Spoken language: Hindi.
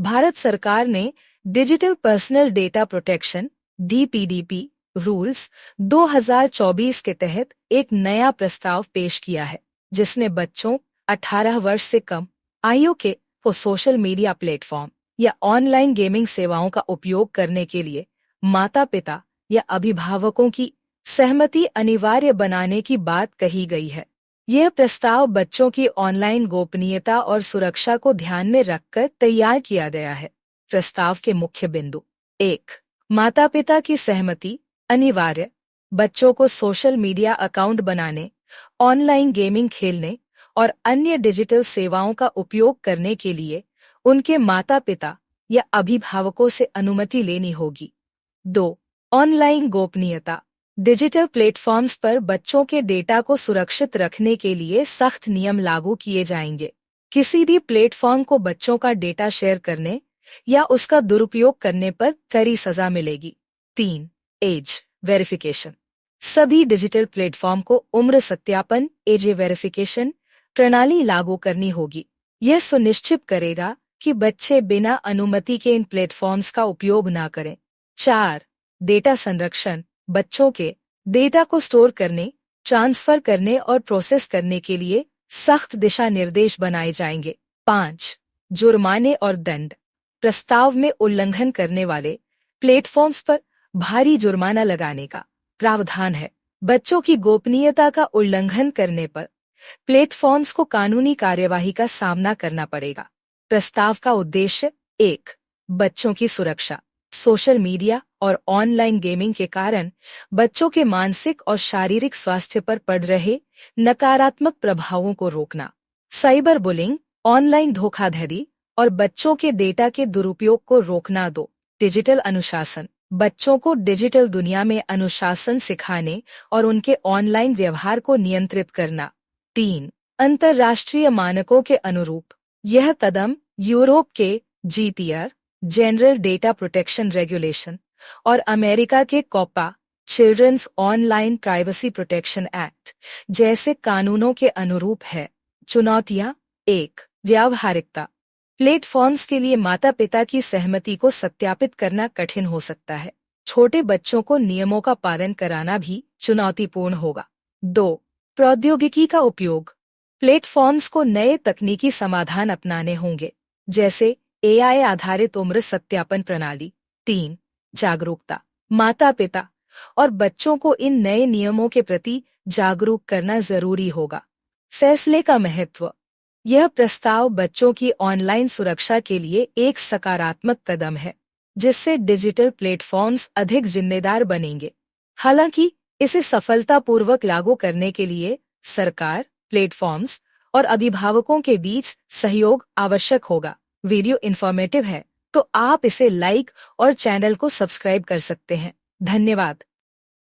भारत सरकार ने digital personal data protection (DPDP) rules 2024 के तहत एक नया प्रस्ताव पेश किया है, जिसने बच्चों 18 वर्ष से कम आयु के को सोशल मीडिया प्लेटफॉर्म या ऑनलाइन गेमिंग सेवाओं का उपयोग करने के लिए माता-पिता या अभिभावकों की सहमति अनिवार्य बनाने की बात कही गई है। यह प्रस्ताव बच्चों की ऑनलाइन गोपनीयता और सुरक्षा को ध्यान में रखकर तैयार किया गया है। प्रस्ताव के मुख्य बिंदु: 1. माता-पिता की सहमति अनिवार्य। बच्चों को सोशल मीडिया अकाउंट बनाने, ऑनलाइन गेमिंग खेलने और अन्य डिजिटल सेवाओं का उपयोग करने के लिए उनके माता-पिता या अभिभावकों से अनुमति लेनी होगी। 2. ऑनलाइन गोपनीयता। डिजिटल प्लेटफॉर्म्स पर बच्चों के डेटा को सुरक्षित रखने के लिए सख्त नियम लागू किए जाएंगे। किसी भी प्लेटफॉर्म को बच्चों का डेटा शेयर करने या उसका दुरुपयोग करने पर कड़ी सजा मिलेगी। 3. Age verification. सभी डिजिटल प्लेटफॉर्म को उम्र सत्यापन एज वेरिफिकेशन प्रणाली लागू करनी होगी। यह सुनिश्चित करेगा कि बच्चे बिना अनुमति के इन प्लेटफॉर्म्स का उपयोग न करें। 4. डेटा संरक्षण। बच्चों के डेटा को स्टोर करने, ट्रांसफर करने और प्रोसेस करने के लिए सख्त दिशा निर्देश बनाए जाएंगे। 5. जुर्माने और दंड। प्रस्ताव में उल्लंघन करने वाले प्लेटफॉर्म्स पर भारी जुर्माना लगाने का प्रावधान है। बच्चों की गोपनीयता का उल्लंघन करने पर प्लेटफॉर्म्स को कानूनी कार्यवाही का सामना करना पड़ेगा। प्रस्ताव का उद्देश्य: 1. बच्चों की सुरक्षा। सोशल मीडिया और ऑनलाइन गेमिंग के कारण बच्चों के मानसिक और शारीरिक स्वास्थ्य पर पड़ रहे नकारात्मक प्रभावों को रोकना। साइबर बुलिंग, ऑनलाइन धोखाधड़ी और बच्चों के डेटा के दुरुपयोग को रोकना। 2. डिजिटल अनुशासन। बच्चों को डिजिटल दुनिया में अनुशासन सिखाने और उनके ऑनलाइन व्यवहार को नियंत्रित करना। 3. अंतर्राष्ट्रीय मानकों के अनुरूप। यह कदम यूरोप के GDPR general data protection regulation और अमेरिका के COPPA children's online privacy protection act जैसे कानूनों के अनुरूप है। चुनौतियां: 1. व्यावहारिकता। प्लेटफॉर्म्स के लिए माता-पिता की सहमति को सत्यापित करना कठिन हो सकता है। छोटे बच्चों को नियमों का पालन कराना भी चुनौतीपूर्ण होगा। 2. प्रौद्योगिकी का उपयोग। प्लेटफॉर्म्स को नए तकनीकी समाधान अपनाने होंगे, जैसे AI आधारित उम्र सत्यापन प्रणाली। 3. जागरूकता। माता-पिता और बच्चों को इन नए नियमों के प्रति जागरूक करना जरूरी होगा। फैसले का महत्व। यह प्रस्ताव बच्चों की ऑनलाइन सुरक्षा के लिए एक सकारात्मक कदम है, जिससे डिजिटल प्लेटफॉर्म्स अधिक जिम्मेदार बनेंगे। हालांकि इसे सफलतापूर्वक लागू करने के लिए सरकार, प्लेटफॉर्म्स और अभिभावकों के बीच सहयोग आवश्यक होगा। वीडियो इन्फॉर्मेटिव है तो आप इसे लाइक और चैनल को सब्सक्राइब कर सकते हैं। धन्यवाद।